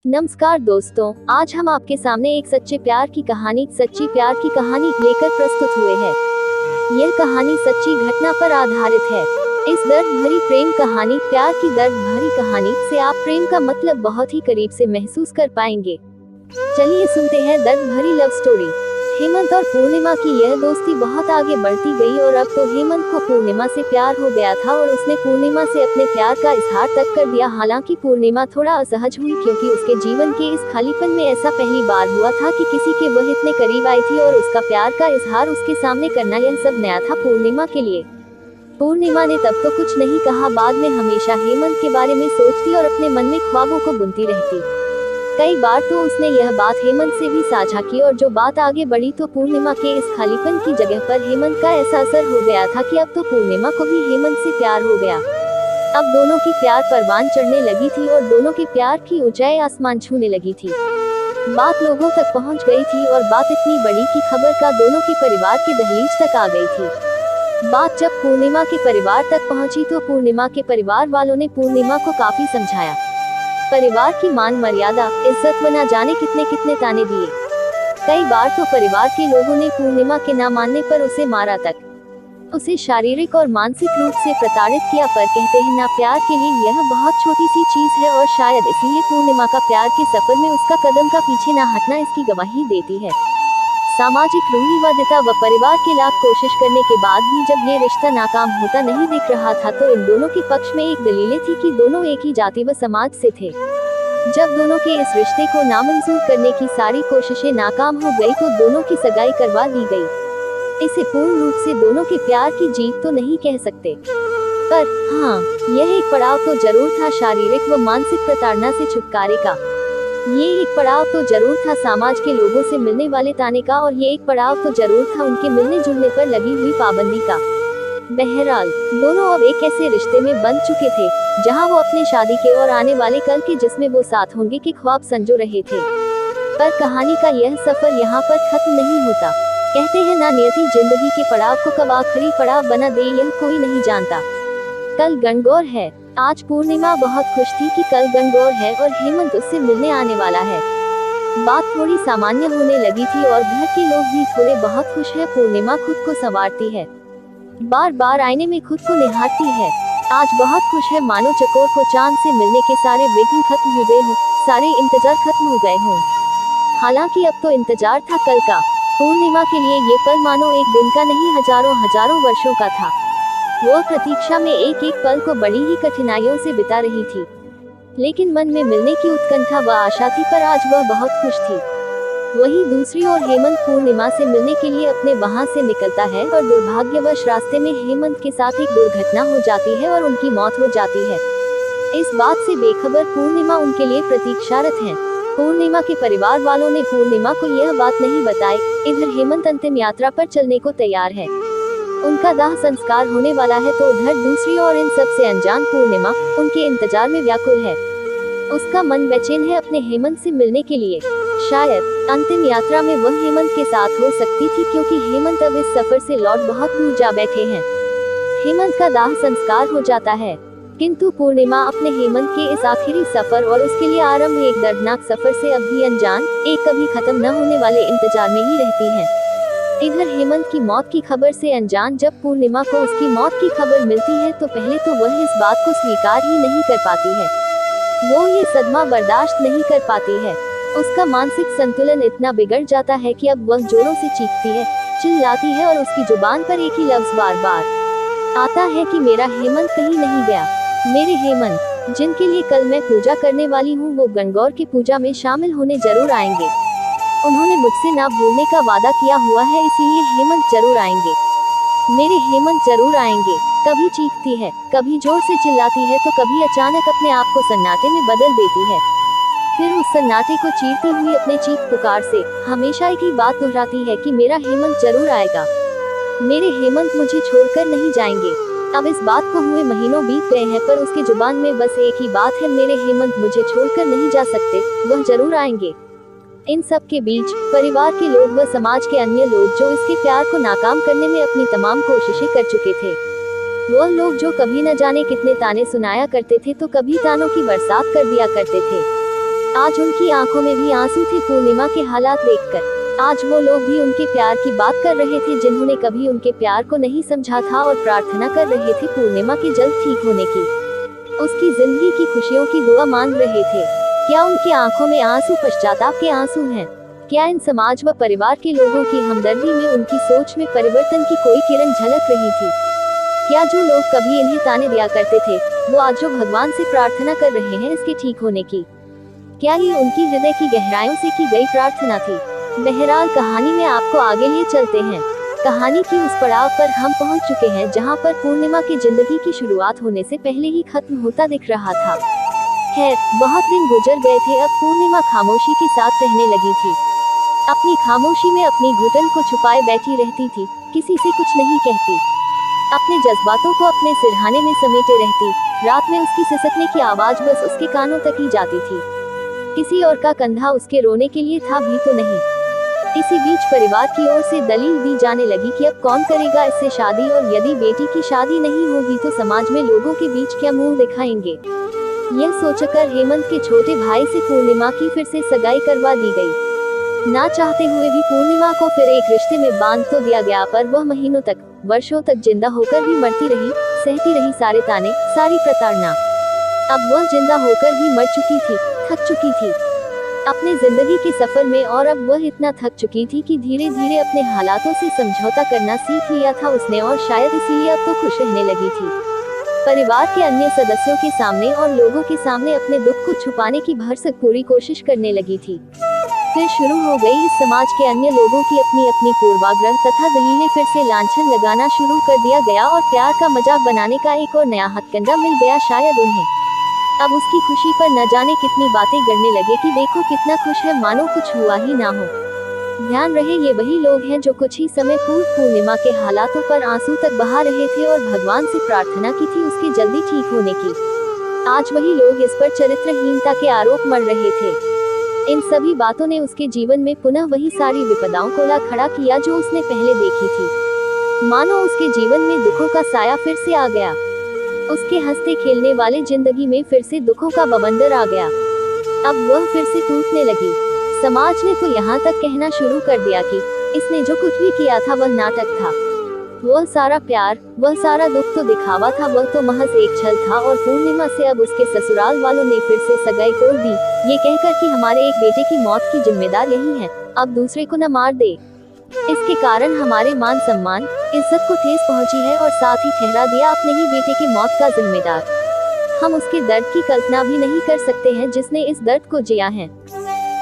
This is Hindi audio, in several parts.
नमस्कार दोस्तों, आज हम आपके सामने एक सच्ची प्यार की कहानी लेकर प्रस्तुत हुए हैं। यह कहानी सच्ची घटना पर आधारित है। इस दर्द भरी प्रेम कहानी, प्यार की दर्द भरी कहानी से आप प्रेम का मतलब बहुत ही करीब से महसूस कर पाएंगे। चलिए सुनते हैं दर्द भरी लव स्टोरी। हेमंत और पूर्णिमा की यह दोस्ती बहुत आगे बढ़ती गई और अब तो हेमंत को पूर्णिमा से प्यार हो गया था और उसने पूर्णिमा से अपने प्यार का इजहार तक कर दिया। हालांकि पूर्णिमा थोड़ा असहज हुई क्योंकि उसके जीवन के इस खालीपन में ऐसा पहली बार हुआ था कि किसी के वह इतने करीब आई थी और उसका प्यार का इजहार उसके सामने करना, यह सब नया था पूर्णिमा के लिए। पूर्णिमा ने तब तो कुछ नहीं कहा, बाद में हमेशा हेमंत के बारे में सोचती और अपने मन में ख्वाबों को बुनती रहती। कई बार तो उसने यह बात हेमंत से भी साझा की और जो बात आगे बढ़ी तो पूर्णिमा के इस खालीपन की जगह पर हेमंत का ऐसा असर हो गया था कि अब तो पूर्णिमा को भी हेमंत से प्यार हो गया। अब दोनों की प्यार परवान चढ़ने लगी थी और दोनों के प्यार की ऊंचाई आसमान छूने लगी थी। बात लोगों तक पहुंच गई थी और बात इतनी बड़ी कि खबर का दोनों के परिवार की दहलीज तक आ गई थी। बात जब पूर्णिमा के परिवार तक पहुंची तो पूर्णिमा के परिवार वालों ने पूर्णिमा को काफी समझाया। परिवार की मान मर्यादा, इज्जत व न जाने कितने कितने ताने दिए। कई बार तो परिवार के लोगों ने पूर्णिमा के ना मानने पर उसे मारा तक, उसे शारीरिक और मानसिक रूप से प्रताड़ित किया। पर कहते हैं ना, प्यार के लिए यह बहुत छोटी सी चीज है और शायद इसलिए पूर्णिमा का प्यार के सफर में उसका कदम का पीछे न हटना इसकी गवाही देती है। सामाजिक रूढ़िवादिता व परिवार के लाख कोशिश करने के बाद भी जब ये रिश्ता नाकाम होता नहीं दिख रहा था तो इन दोनों के पक्ष में एक दलीलें थी कि दोनों एक ही जाति व समाज से थे। जब दोनों के इस रिश्ते को नामंजूर करने की सारी कोशिशें नाकाम हो गई तो दोनों की सगाई करवा दी गई। इसे पूर्ण रूप से दोनों के प्यार की जीत तो नहीं कह सकते, पर हाँ, यह एक पड़ाव तो जरूर था शारीरिक व मानसिक प्रताड़ना से छुटकारे का। ये एक पड़ाव तो जरूर था समाज के लोगों से मिलने वाले ताने का और ये एक पड़ाव तो जरूर था उनके मिलने जुलने पर लगी हुई पाबंदी का। बहरहाल दोनों अब एक ऐसे रिश्ते में बंध चुके थे जहां वो अपने शादी के और आने वाले कल के जिसमें वो साथ होंगे के ख्वाब संजो रहे थे। पर कहानी का यह सफर यहाँ पर खत्म नहीं होता। कहते हैं ना, नियति जिंदगी के पड़ाव को कब आखिरी पड़ाव बना दे यह कोई नहीं जानता। कल गणगौर है। आज पूर्णिमा बहुत खुश थी कि कल गणगौर है और हेमंत उससे मिलने आने वाला है। बात थोड़ी सामान्य होने लगी थी और घर के लोग भी थोड़े बहुत खुश हैं। पूर्णिमा खुद को संवारती है, बार बार आईने में खुद को निहारती है। आज बहुत खुश है, मानो चकोर को चांद से मिलने के सारे विघ्न खत्म हो गए हों, सारे इंतजार खत्म हो गए हों। हालांकि अब तो इंतजार था कल का। पूर्णिमा के लिए ये पल मानो एक दिन का नहीं, हजारों हजारों वर्षों का था। वो प्रतीक्षा में एक एक पल को बड़ी ही कठिनाइयों से बिता रही थी, लेकिन मन में मिलने की उत्कंठा व आशा थी। पर आज वह बहुत खुश थी। वहीं दूसरी ओर हेमंत पूर्णिमा से मिलने के लिए अपने वहां से निकलता है और दुर्भाग्यवश रास्ते में हेमंत के साथ एक दुर्घटना हो जाती है और उनकी मौत हो जाती है। इस बात से बेखबर पूर्णिमा उनके लिए प्रतीक्षारत है। पूर्णिमा के परिवार वालों ने पूर्णिमा को यह बात नहीं बताई। इधर हेमंत अंतिम यात्रा पर चलने को तैयार है, उनका दाह संस्कार होने वाला है, तो उधर दूसरी ओर इन सब से अनजान पूर्णिमा उनके इंतजार में व्याकुल है। उसका मन बेचैन है अपने हेमंत से मिलने के लिए। शायद अंतिम यात्रा में वह हेमंत के साथ हो सकती थी क्योंकि हेमंत अब इस सफर से लौट बहुत दूर जा बैठे हैं। हेमंत का दाह संस्कार हो जाता है, किंतु पूर्णिमा अपने हेमंत के इस आखिरी सफर और उसके लिए आरंभ एक दर्दनाक सफर से अब भी अनजान, एक कभी खत्म न होने वाले इंतजार में ही रहती है। इधर हेमंत की मौत की खबर से अनजान जब पूर्णिमा को उसकी मौत की खबर मिलती है तो पहले तो वह इस बात को स्वीकार ही नहीं कर पाती है। वो ये सदमा बर्दाश्त नहीं कर पाती है। उसका मानसिक संतुलन इतना बिगड़ जाता है कि अब वह जोरों से चीखती है, चिल्लाती है और उसकी जुबान पर एक ही लफ्ज बार बार आता है कि मेरा हेमंत कहीं नहीं गया। मेरे हेमंत, जिनके लिए कल मैं पूजा करने वाली हूँ, वो गणगौर की पूजा में शामिल होने जरूर आएंगे। उन्होंने मुझसे ना भूलने का वादा किया हुआ है, इसीलिए हेमंत जरूर आएंगे। मेरे हेमंत जरूर आएंगे। कभी चीखती है, कभी जोर से चिल्लाती है तो कभी अचानक अपने आप को सन्नाटे में बदल देती है। फिर उस सन्नाटे को चीरती हुई अपने चीख पुकार से हमेशा एक ही बात दोहराती है कि मेरा हेमंत जरूर आएगा। मेरे हेमंत मुझे छोड़कर नहीं जाएंगे। अब इस बात को हुए महीनों बीत गए हैं पर उसकी जुबान में बस एक ही बात है, मेरे हेमंत मुझे छोड़कर नहीं जा सकते, वह जरूर आएंगे। इन सब के बीच परिवार के लोग व समाज के अन्य लोग जो इसके प्यार को नाकाम करने में अपनी तमाम कोशिशें कर चुके थे, वह लोग जो कभी न जाने कितने ताने सुनाया करते थे तो कभी तानों की बरसात कर दिया करते थे, आज उनकी आंखों में भी आंसू थे पूर्णिमा के हालात देखकर। आज वो लोग भी उनके प्यार की बात कर रहे थे जिन्होंने कभी उनके प्यार को नहीं समझा था, और प्रार्थना कर रहे थे पूर्णिमा के जल्द ठीक होने की, उसकी जिंदगी की खुशियों की दुआ मांग रहे थे। क्या उनकी आंखों में आंसू पश्चाताप के आंसू हैं? क्या इन समाज व परिवार के लोगों की हमदर्दी में, उनकी सोच में परिवर्तन की कोई किरण झलक रही थी? क्या जो लोग कभी इन्हें ताने दिया करते थे, वो आज जो भगवान से प्रार्थना कर रहे हैं इसके ठीक होने की, क्या ये उनकी हृदय की गहराइयों से की गई प्रार्थना थी? बहरहाल कहानी में आपको आगे लिए चलते हैं। कहानी की उस पड़ाव पर हम पहुंच चुके हैं जहां पर पूर्णिमा की जिंदगी की शुरुआत होने से पहले ही खत्म होता दिख रहा था। खैर, बहुत दिन गुजर गए थे, अब पूर्णिमा खामोशी के साथ रहने लगी थी। अपनी खामोशी में अपनी घुटन को छुपाए बैठी रहती थी, किसी से कुछ नहीं कहती, अपने जज्बातों को अपने सिरहाने में समेटे रहती। रात में उसकी सिसकने की आवाज बस उसके कानों तक ही जाती थी, किसी और का कंधा उसके रोने के लिए था भी तो नहीं। इसी बीच परिवार की ओर से दलील दी जाने लगी कि अब कौन करेगा इससे शादी, और यदि बेटी की शादी नहीं होगी तो समाज में लोगों के बीच क्या मुंह दिखाएंगे। यह सोचकर हेमंत के छोटे भाई से पूर्णिमा की फिर से सगाई करवा दी गई। ना चाहते हुए भी पूर्णिमा को फिर एक रिश्ते में बांध तो दिया गया, पर वह महीनों तक, वर्षों तक जिंदा होकर भी मरती रही, सहती रही सारे ताने, सारी प्रताड़ना। अब वह जिंदा होकर भी मर चुकी थी, थक चुकी थी अपने जिंदगी के सफर में, और अब वह इतना थक चुकी थी कि धीरे धीरे अपने हालातों से समझौता करना सीख लिया था उसने, और शायद इसीलिए अब तो खुश रहने लगी थी। परिवार के अन्य सदस्यों के सामने और लोगों के सामने अपने दुख को छुपाने की भरसक पूरी कोशिश करने लगी थी। फिर शुरू हो गई इस समाज के अन्य लोगों की अपनी अपनी पूर्वाग्रह तथा दलीलें, फिर से लांछन लगाना शुरू कर दिया गया, और प्यार का मजाक बनाने का एक और नया हथकंडा मिल गया शायद उन्हें। अब उसकी खुशी पर न जाने कितनी बातें गढ़ने लगे कि देखो कितना खुश है, मानो कुछ हुआ ही ना हो। ध्यान रहे, ये वही लोग हैं जो कुछ ही समय पूर्व पूर्णिमा के हालातों पर आंसू तक बहा रहे थे और भगवान से प्रार्थना की थी उसके जल्दी ठीक होने की। आज वही लोग इस पर चरित्रहीनता के आरोप मढ़ रहे थे। इन सभी बातों ने उसके जीवन में पुनः वही सारी विपदाओं को ला खड़ा किया जो उसने पहले देखी थी। मानो उसके जीवन में दुखों का साया फिर से आ गया, उसके हंसते खेलने वाले जिंदगी में फिर से दुखों का बवंडर आ गया। अब वह फिर से टूटने लगी। समाज ने तो यहाँ तक कहना शुरू कर दिया कि इसने जो कुछ भी किया था वह नाटक था, वह सारा प्यार, वह सारा दुख तो दिखावा था, वह तो महज एक छल था। और पूर्णिमा से अब उसके ससुराल वालों ने फिर से सगाई तोड़ दी, ये कहकर कि हमारे एक बेटे की मौत की जिम्मेदार यही है, अब दूसरे को न मार दे। इसके कारण हमारे मान सम्मान, इज्जत को ठेस पहुंची है, और साथ ही ठहरा दिया अपने ही बेटे की मौत का जिम्मेदार। हम उसके दर्द की कल्पना भी नहीं कर सकते हैं जिसने इस दर्द को जिया है।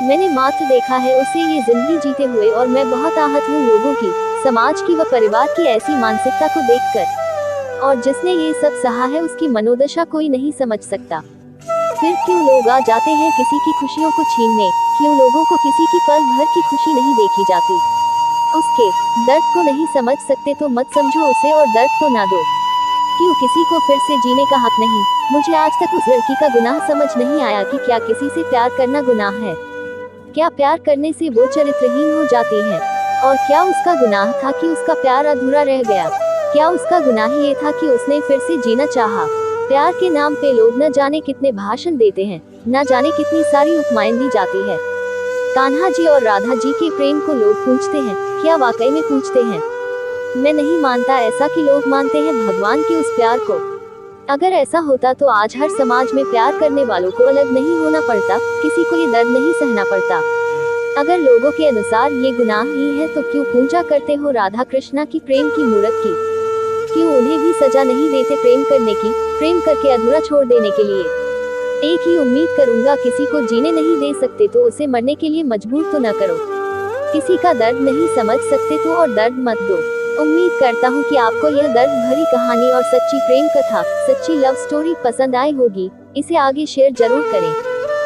मैंने मात्र देखा है उसे ये जिंदगी जीते हुए, और मैं बहुत आहत हूँ लोगों की, समाज की व परिवार की ऐसी मानसिकता को देखकर। और जिसने ये सब सहा है उसकी मनोदशा कोई नहीं समझ सकता। फिर क्यों लोग आ जाते हैं किसी की खुशियों को छीनने? क्यों लोगों को किसी की पल भर की खुशी नहीं देखी जाती? उसके दर्द को नहीं समझ सकते तो मत समझो उसे, और दर्द तो ना दो। क्यों किसी को फिर से जीने का हक नहीं? मुझे आज तक उस लड़की का गुनाह समझ नहीं आया कि क्या किसी से प्यार करना गुनाह है? क्या प्यार करने से वो चरित्रहीन हो जाती है? और क्या उसका गुनाह था कि उसका प्यार अधूरा रह गया? क्या उसका गुनाह ये था कि उसने फिर से जीना चाहा? प्यार के नाम पे लोग न जाने कितने भाषण देते हैं, न जाने कितनी सारी उपमाएं दी जाती है। कान्हा जी और राधा जी के प्रेम को लोग पूछते हैं, क्या वाकई में पूछते हैं? मैं नहीं मानता ऐसा कि लोग मानते हैं भगवान के उस प्यार को। अगर ऐसा होता तो आज हर समाज में प्यार करने वालों को अलग नहीं होना पड़ता, किसी को ये दर्द नहीं सहना पड़ता। अगर लोगों के अनुसार ये गुनाह ही है तो क्यों पूजा करते हो राधा कृष्णा की प्रेम की मूर्त की? क्यों उन्हें भी सजा नहीं देते प्रेम करने की, प्रेम करके अधूरा छोड़ देने के लिए? एक ही उम्मीद करूंगा, किसी को जीने नहीं दे सकते तो उसे मरने के लिए मजबूर तो न करो। किसी का दर्द नहीं समझ सकते तो और दर्द मत दो। उम्मीद करता हूँ कि आपको यह दर्द भरी कहानी और सच्ची प्रेम कथा, सच्ची लव स्टोरी पसंद आई होगी। इसे आगे शेयर जरूर करें।